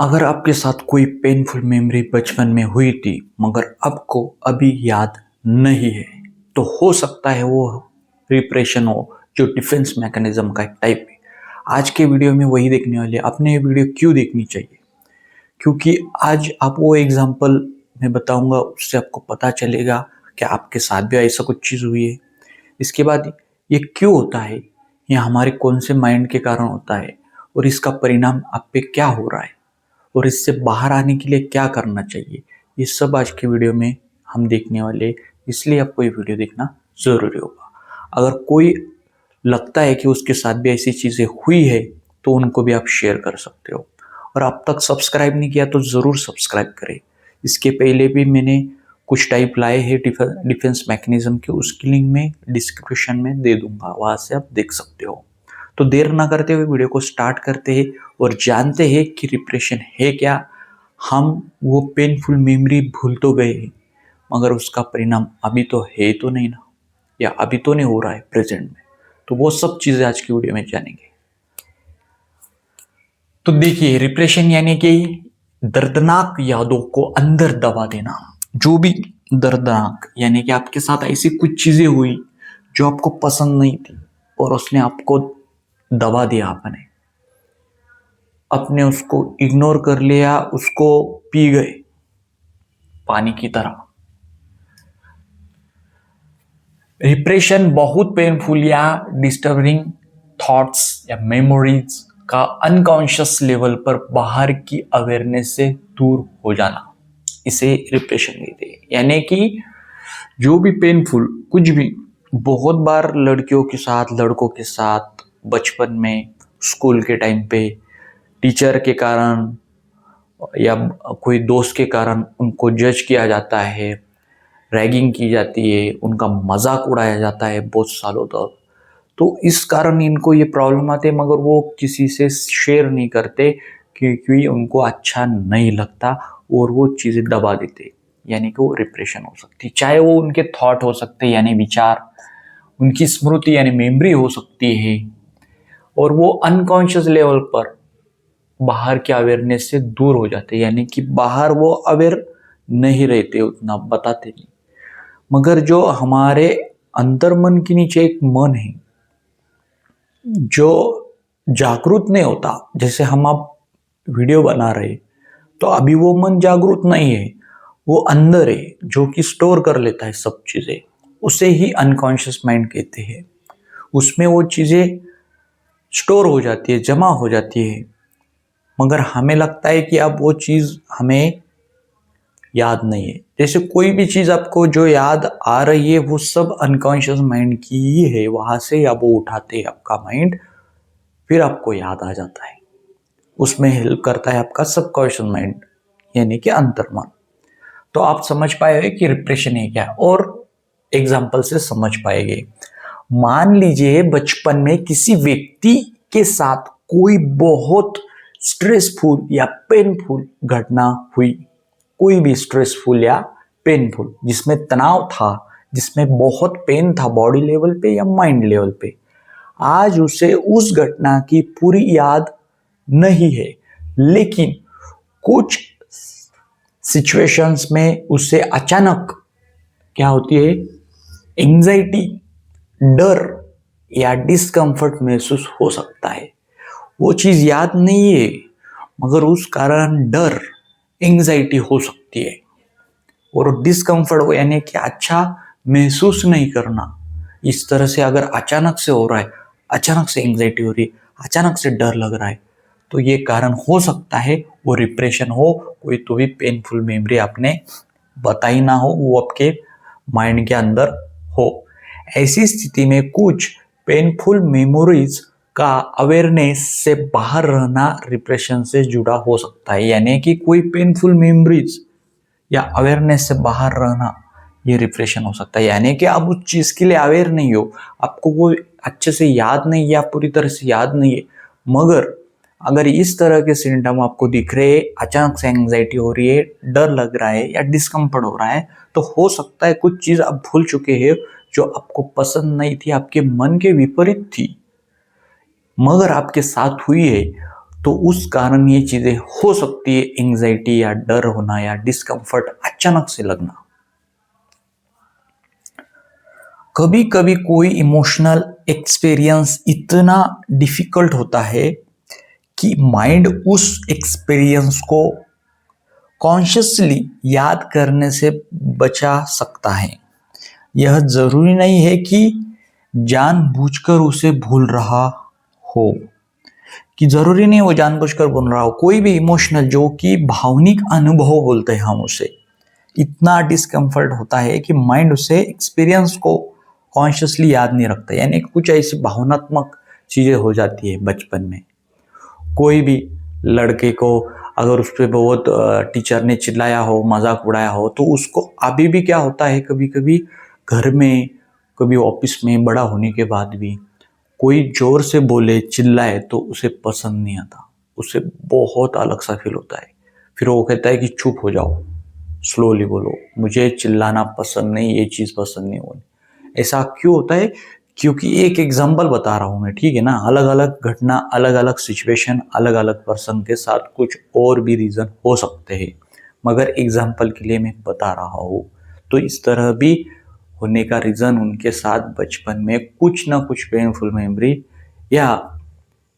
अगर आपके साथ कोई पेनफुल मेमोरी बचपन में हुई थी मगर आपको अभी याद नहीं है, तो हो सकता है वो रिप्रेशन हो, जो डिफेंस मैकेनिज्म का एक टाइप है। आज के वीडियो में वही देखने वाले हैं। आपने ये वीडियो क्यों देखनी चाहिए? क्योंकि आज आप वो एग्जांपल मैं बताऊंगा, उससे आपको पता चलेगा कि आपके साथ भी ऐसा कुछ चीज़ हुई है। इसके बाद ये क्यों होता है, ये हमारे कौन से माइंड के कारण होता है और इसका परिणाम आप पे क्या हो रहा है और इससे बाहर आने के लिए क्या करना चाहिए, ये सब आज के वीडियो में हम देखने वाले हैं। इसलिए आपको ये वीडियो देखना ज़रूरी होगा। अगर कोई लगता है कि उसके साथ भी ऐसी चीज़ें हुई है तो उनको भी आप शेयर कर सकते हो। और अब तक सब्सक्राइब नहीं किया तो ज़रूर सब्सक्राइब करें। इसके पहले भी मैंने कुछ टाइप लाए हैं डिफेंस मैकेनिज्म के, उसकी लिंक मैं डिस्क्रिप्शन में दे दूंगा, वहाँ से आप देख सकते हो। तो देर ना करते हुए वीडियो को स्टार्ट करते हैं और जानते हैं कि रिप्रेशन है क्या। हम वो पेनफुल मेमोरी भूल तो गए हैं मगर उसका परिणाम अभी तो है तो नहीं ना, या अभी तो नहीं हो रहा है प्रेजेंट में। तो वो सब चीज़ें आज की वीडियो में जानेंगे। तो देखिए, रिप्रेशन यानी कि दर्दनाक यादों को अंदर दबा देना। जो भी दर्दनाक यानी कि आपके साथ ऐसी कुछ चीजें हुई जो आपको पसंद नहीं थी और उसने आपको दबा दिया, अपने उसको इग्नोर कर लिया, उसको पी गए पानी की तरह। रिप्रेशन बहुत पेनफुल या डिस्टर्बिंग थॉट्स या मेमोरीज का अनकॉन्शियस लेवल पर बाहर की अवेयरनेस से दूर हो जाना, इसे रिप्रेशन कहते हैं। यानी कि जो भी पेनफुल कुछ भी, बहुत बार लड़कियों के साथ लड़कों के साथ बचपन में, स्कूल के टाइम पे टीचर के कारण या कोई दोस्त के कारण उनको जज किया जाता है, रैगिंग की जाती है, उनका मजाक उड़ाया जाता है बहुत सालों तक। तो इस कारण इनको ये प्रॉब्लम आते, मगर वो किसी से शेयर नहीं करते क्योंकि उनको अच्छा नहीं लगता और वो चीज़ें दबा देते। यानी कि वो रिप्रेशन हो सकती है, चाहे वो उनके थॉट हो सकते हैं यानी विचार, उनकी स्मृति यानी मेमोरी हो सकती है, और वो अनकॉन्शियस लेवल पर बाहर के अवेयरनेस से दूर हो जाते, यानी कि बाहर वो अवेयर नहीं रहते, उतना बताते नहीं। मगर जो हमारे अंतर मन के नीचे एक मन है जो जागरूक नहीं होता, जैसे हम आप वीडियो बना रहे तो अभी वो मन जागरूक नहीं है, वो अंदर है जो कि स्टोर कर लेता है सब चीजें, उसे ही अनकॉन्शियस माइंड कहते हैं। उसमें वो चीजें स्टोर हो जाती है, जमा हो जाती है, मगर हमें लगता है कि अब वो चीज हमें याद नहीं है। जैसे कोई भी चीज आपको जो याद आ रही है वो सब अनकॉन्शियस माइंड की ही है, वहां से अब वो उठाते हैं आपका माइंड, फिर आपको याद आ जाता है। उसमें हेल्प करता है आपका सबकॉन्शियस माइंड यानी कि अंतर्मन। तो आप समझ पाएंगे कि रिप्रेशन है क्या, और एग्जाम्पल से समझ पाएंगे। मान लीजिए बचपन में किसी व्यक्ति के साथ कोई बहुत स्ट्रेसफुल या पेनफुल घटना हुई, कोई भी स्ट्रेसफुल या पेनफुल जिसमें तनाव था, जिसमें बहुत पेन था बॉडी लेवल पे या माइंड लेवल पे। आज उसे उस घटना की पूरी याद नहीं है, लेकिन कुछ सिचुएशंस में उसे अचानक क्या होती है, एंजाइटी, डर या डिस्कंफर्ट महसूस हो सकता है। वो चीज याद नहीं है मगर उस कारण डर, एंजाइटी हो सकती है, और डिस्कंफर्ट हो यानी कि अच्छा महसूस नहीं करना। इस तरह से अगर अचानक से हो रहा है, अचानक से एंजाइटी हो रही है, अचानक से डर लग रहा है, तो ये कारण हो सकता है वो रिप्रेशन हो, कोई तो भी पेनफुल मेमोरी आपने बताई ना हो, वो आपके माइंड के अंदर हो। ऐसी स्थिति में कुछ पेनफुल मेमोरीज का अवेयरनेस से बाहर रहना रिप्रेशन से जुड़ा हो सकता है। यानी कि कोई पेनफुल मेमोरीज या अवेयरनेस से बाहर रहना, ये रिप्रेशन हो सकता है। यानी कि आप उस चीज के लिए अवेयर नहीं हो, आपको वो अच्छे से याद नहीं है या पूरी तरह से याद नहीं है, मगर अगर इस तरह के सिम्टम आपको दिख रहे हैं, अचानक से एंजाइटी हो रही है, डर लग रहा है या डिस्कम्फर्ट हो रहा है, तो हो सकता है कुछ चीज आप भूल चुके हैं जो आपको पसंद नहीं थी, आपके मन के विपरीत थी, मगर आपके साथ हुई है। तो उस कारण ये चीजें हो सकती है, एंजाइटी या डर होना या डिस्कम्फर्ट अचानक से लगना। कभी कभी कोई इमोशनल एक्सपीरियंस इतना डिफिकल्ट होता है कि माइंड उस एक्सपीरियंस को कॉन्शियसली याद करने से बचा सकता है। यह जरूरी नहीं है कि जानबूझकर उसे भूल रहा हो, वो जानबूझकर बोल रहा हो। कोई भी इमोशनल जो कि भावनिक अनुभव बोलते हैं हम उसे, इतना डिस्कम्फर्ट होता है कि माइंड उसे एक्सपीरियंस को कॉन्शियसली याद नहीं रखता। यानी कुछ ऐसी भावनात्मक चीजें हो जाती है बचपन में। कोई भी लड़के को अगर उस पर बहुत टीचर ने चिल्लाया हो, मजाक उड़ाया हो, तो उसको अभी भी क्या होता है, कभी कभी घर में, कभी ऑफिस में, बड़ा होने के बाद भी कोई जोर से बोले, चिल्लाए तो उसे पसंद नहीं आता। उसे बहुत अलग सा फील होता है। फिर वो कहता है कि चुप हो जाओ, स्लोली बोलो, मुझे चिल्लाना पसंद नहीं, ये चीज पसंद नहीं होनी। ऐसा क्यों होता है? क्योंकि एक एग्जाम्पल बता रहा हूं मैं, ठीक है ना। अलग अलग घटना, अलग अलग सिचुएशन, अलग अलग पर्सन के साथ कुछ और भी रीजन हो सकते हैं, मगर एग्जाम्पल के लिए मैं बता रहा हूँ। तो इस तरह भी होने का रीजन उनके साथ बचपन में कुछ ना कुछ पेनफुल मेमोरी या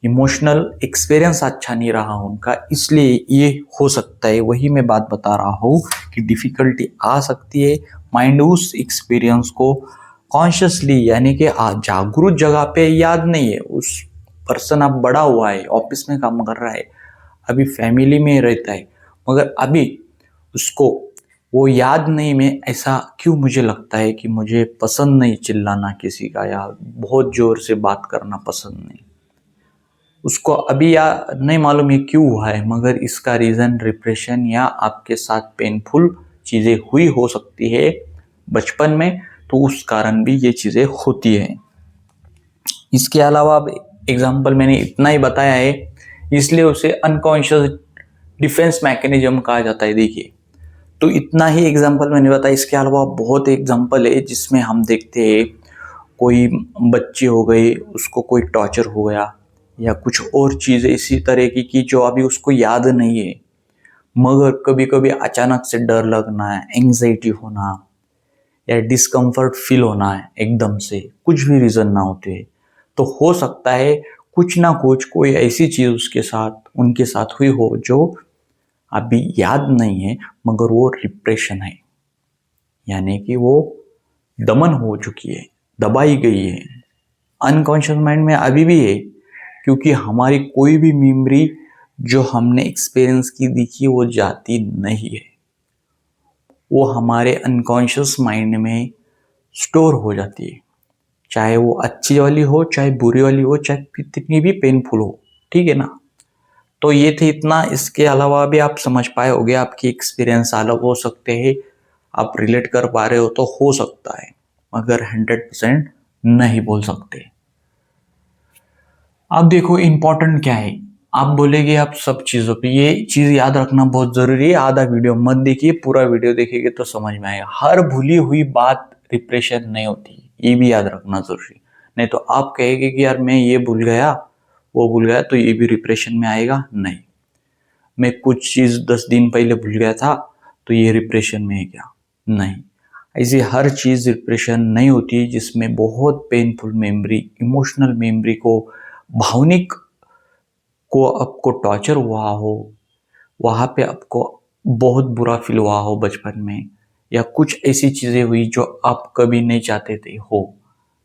इमोशनल एक्सपीरियंस अच्छा नहीं रहा उनका, इसलिए ये हो सकता है। वही मैं बात बता रहा हूँ कि डिफिकल्टी आ सकती है। माइंड उस एक्सपीरियंस को कॉन्शियसली, यानी कि जागरूक जगह पे याद नहीं है। उस पर्सन अब बड़ा हुआ है, ऑफिस में काम कर रहा है, अभी फैमिली में रहता है, मगर अभी उसको वो याद नहीं में ऐसा क्यों मुझे लगता है कि मुझे पसंद नहीं चिल्लाना किसी का, या बहुत जोर से बात करना पसंद नहीं। उसको अभी या नहीं मालूम ये क्यों हुआ है, मगर इसका रीजन रिप्रेशन या आपके साथ पेनफुल चीजें हुई हो सकती है बचपन में, तो उस कारण भी ये चीजें होती है। इसके अलावा अब एग्जाम्पल मैंने इतना ही बताया है, इसलिए उसे अनकॉन्शियस डिफेंस मैकेनिज्म कहा जाता है। देखिए, तो इतना ही एग्जाम्पल मैंने बताया। इसके अलावा बहुत एग्जाम्पल है जिसमें हम देखते हैं, कोई बच्चे हो गए, उसको कोई टॉर्चर हो गया या कुछ और चीज़ इसी तरह की जो अभी उसको याद नहीं है, मगर कभी कभी अचानक से डर लगना है, एंग्जाइटी होना या डिस्कम्फर्ट फील होना है एकदम से, कुछ भी रीज़न ना होते, तो हो सकता है कुछ ना कुछ कोई ऐसी चीज़ उसके साथ, उनके साथ हुई हो जो अभी याद नहीं है, मगर वो रिप्रेशन है, यानी कि वो दमन हो चुकी है, दबाई गई है, अनकॉन्शियस माइंड में अभी भी है। क्योंकि हमारी कोई भी मेमोरी जो हमने एक्सपीरियंस की दिखी वो जाती नहीं है, वो हमारे अनकॉन्शियस माइंड में स्टोर हो जाती है, चाहे वो अच्छी वाली हो, चाहे बुरी वाली हो, चाहे कितनी भी पेनफुल हो, ठीक है ना। तो ये थे इतना। इसके अलावा भी आप समझ पाए होगे, आपकी एक्सपीरियंस अलग हो सकते हैं, आप रिलेट कर पा रहे हो तो हो सकता है, मगर 100% नहीं बोल सकते। अब देखो इंपॉर्टेंट क्या है, आप बोलेगे आप सब चीजों पे, ये चीज याद रखना बहुत जरूरी है। आधा वीडियो मत देखिए, पूरा वीडियो देखिएगा तो समझ में आएगा। हर भूली हुई बात रिप्रेशन नहीं होती, ये भी याद रखना जरूरी। नहीं तो आप कहेंगे कि यार मैं ये भूल गया, वो भूल गया, तो ये भी रिप्रेशन में आएगा। नहीं, मैं कुछ चीज 10 दिन पहले भूल गया था तो ये रिप्रेशन में है क्या? नहीं, ऐसी हर चीज रिप्रेशन नहीं होती। जिसमें बहुत पेनफुल मेमोरी, इमोशनल मेमोरी को, भावनिक को आपको टॉर्चर हुआ हो, वहां पे आपको बहुत बुरा फील हुआ हो बचपन में, या कुछ ऐसी चीजें हुई जो आप कभी नहीं चाहते थे हो,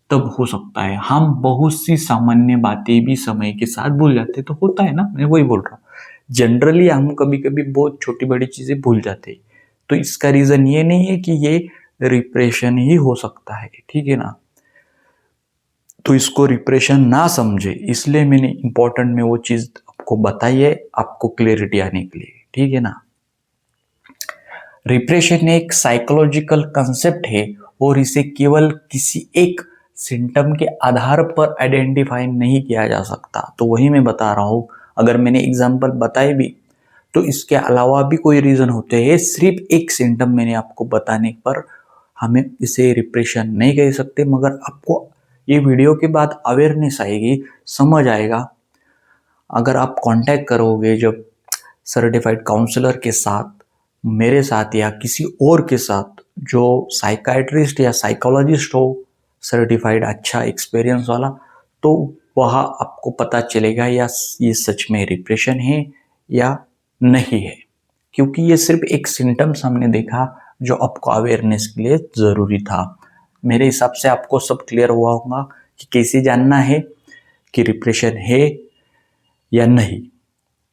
तब हो सकता है। हम बहुत सी सामान्य बातें भी समय के साथ भूल जाते, तो होता है ना, मैं वही बोल रहा हूँ। जनरली हम कभी कभी बहुत छोटी बड़ी चीजें भूल जाते, तो इसका रीजन ये नहीं है कि ये रिप्रेशन ही हो सकता है, ठीक है ना। तो इसको रिप्रेशन ना समझे, इसलिए मैंने इंपॉर्टेंट में वो चीज आपको बताई है, आपको क्लियरिटी आने के लिए, ठीक है ना। रिप्रेशन एक साइकोलॉजिकल कंसेप्ट है और इसे केवल किसी एक सिम्टम के आधार पर आइडेंटिफाई नहीं किया जा सकता। तो वही मैं बता रहा हूँ, अगर मैंने एग्जांपल बताए भी तो इसके अलावा भी कोई रीजन होते हैं। सिर्फ एक सिम्टम मैंने आपको बताने पर हमें इसे रिप्रेशन नहीं कह सकते, मगर आपको ये वीडियो के बाद अवेयरनेस आएगी, समझ आएगा, अगर आप कांटेक्ट करोगे जब सर्टिफाइड काउंसलर के साथ, मेरे साथ या किसी और के साथ जो साइकाइट्रिस्ट या साइकोलॉजिस्ट हो, सर्टिफाइड अच्छा एक्सपीरियंस वाला, तो वहाँ आपको पता चलेगा या ये सच में डिप्रेशन है या नहीं है। क्योंकि ये सिर्फ एक सिम्टम्स हमने देखा जो आपको अवेयरनेस के लिए ज़रूरी था। मेरे हिसाब से आपको सब क्लियर हुआ होगा कि कैसे जानना है कि डिप्रेशन है या नहीं।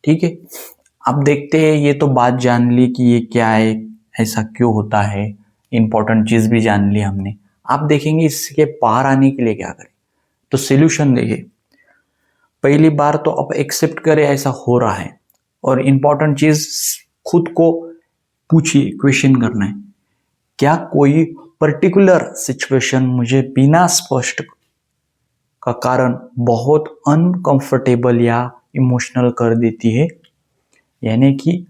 ठीक है, अब देखते हैं। ये तो बात जान ली कि ये क्या है, ऐसा क्यों होता है, इंपॉर्टेंट चीज़ भी जान ली हमने। आप देखेंगे इसके पार आने के लिए क्या करें। तो सोल्यूशन देखिए, पहली बार तो आप एक्सेप्ट करें ऐसा हो रहा है, और इंपॉर्टेंट चीज़ खुद को पूछिए, क्वेश्चन करना है, क्या कोई पर्टिकुलर सिचुएशन मुझे बिना स्पष्ट का कारण बहुत अनकंफर्टेबल या इमोशनल कर देती है। यानी कि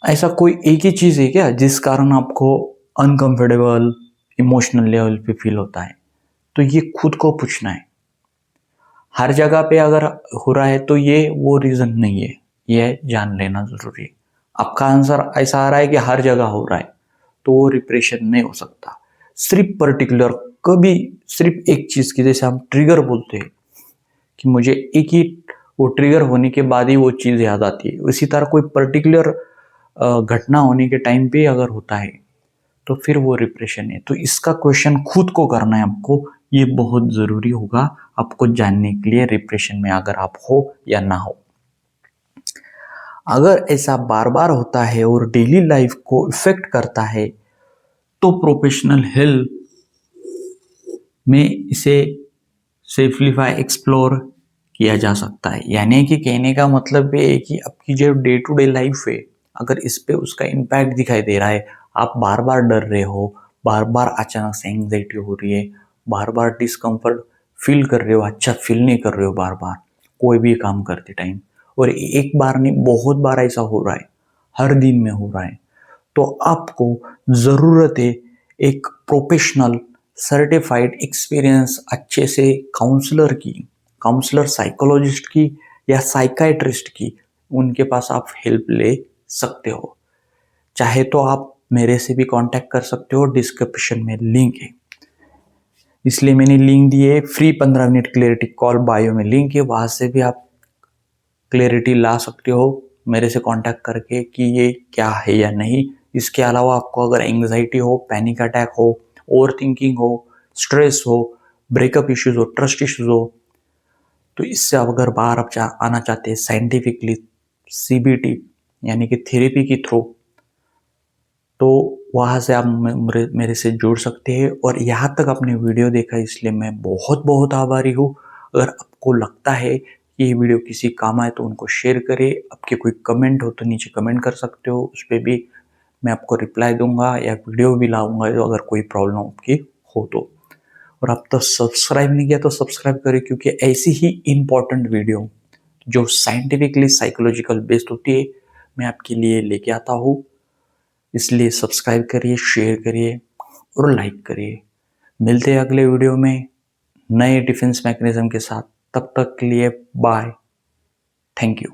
ऐसा कोई एक ही चीज़ है क्या जिस कारण आपको अनकंफर्टेबल इमोशनल लेवल पे फील होता है। तो ये खुद को पूछना है। हर जगह पे अगर हो रहा है तो ये वो रीज़न नहीं है, ये जान लेना ज़रूरी है। आपका आंसर ऐसा आ रहा है कि हर जगह हो रहा है, तो वो डिप्रेशन नहीं हो सकता। सिर्फ पर्टिकुलर कभी सिर्फ एक चीज़ की, जैसे हम ट्रिगर बोलते हैं कि मुझे एक ही वो ट्रिगर होने के बाद ही वो चीज़ याद आती है, इसी तरह कोई पर्टिकुलर घटना होने के टाइम पे अगर होता है तो फिर वो डिप्रेशन है। तो इसका क्वेश्चन खुद को करना है आपको, ये बहुत ज़रूरी होगा आपको जानने के लिए डिप्रेशन में अगर आप हो या ना हो। अगर ऐसा बार बार होता है और डेली लाइफ को इफेक्ट करता है तो प्रोफेशनल हेल्प में इसे सेफलीफाई एक्सप्लोर किया जा सकता है। यानी कि कहने का मतलब ये है कि आपकी जो डे टू डे लाइफ है, अगर इस पे उसका इम्पैक्ट दिखाई दे रहा है, आप बार बार डर रहे हो, बार बार अचानक से एंग्जाइटी हो रही है, बार बार डिस्कम्फर्ट फील कर रहे हो, अच्छा फील नहीं कर रहे हो बार बार कोई भी काम करते टाइम, और एक बार नहीं बहुत बार ऐसा हो रहा है, हर दिन में हो रहा है, तो आपको ज़रूरत है एक प्रोफेशनल सर्टिफाइड एक्सपीरियंस अच्छे से काउंसलर की, काउंसलर साइकोलॉजिस्ट की या साइकाइट्रिस्ट की, उनके पास आप हेल्प ले सकते हो। चाहे तो आप मेरे से भी कांटेक्ट कर सकते हो, डिस्क्रिप्शन में लिंक है, इसलिए मैंने लिंक दिए। Free 15 minute clarity call bio में लिंक है, वहाँ से भी आप क्लैरिटी ला सकते हो मेरे से कांटेक्ट करके कि ये क्या है या नहीं। इसके अलावा आपको अगर एंग्जाइटी हो, पैनिक अटैक हो, ओवर थिंकिंग हो, स्ट्रेस हो, ब्रेकअप इश्यूज हो, ट्रस्ट इश्यूज हो, तो इससे अगर बाहर आप आना चाहते हैं साइंटिफिकली, CBT यानी कि थेरेपी के थ्रू, तो वहाँ से आप मेरे से जुड़ सकते हैं। और यहाँ तक आपने वीडियो देखा इसलिए मैं बहुत बहुत आभारी हूँ। अगर आपको लगता है कि ये वीडियो किसी काम आए तो उनको शेयर करें। आपके कोई कमेंट हो तो नीचे कमेंट कर सकते हो, उस पर भी मैं आपको रिप्लाई दूंगा या वीडियो भी लाऊंगा जो अगर कोई प्रॉब्लम आपकी हो तो। और आप तो सब्सक्राइब नहीं किया तो सब्सक्राइब करें, क्योंकि ऐसी ही इम्पोर्टेंट वीडियो जो साइंटिफिकली साइकोलॉजिकल बेस्ड होती है मैं आपके लिए लेके आता हूँ। इसलिए सब्सक्राइब करिए, शेयर करिए और लाइक करिए। मिलते हैं अगले वीडियो में नए डिफेंस मैकेनिज्म के साथ। तब तक के लिए बाय, थैंक यू।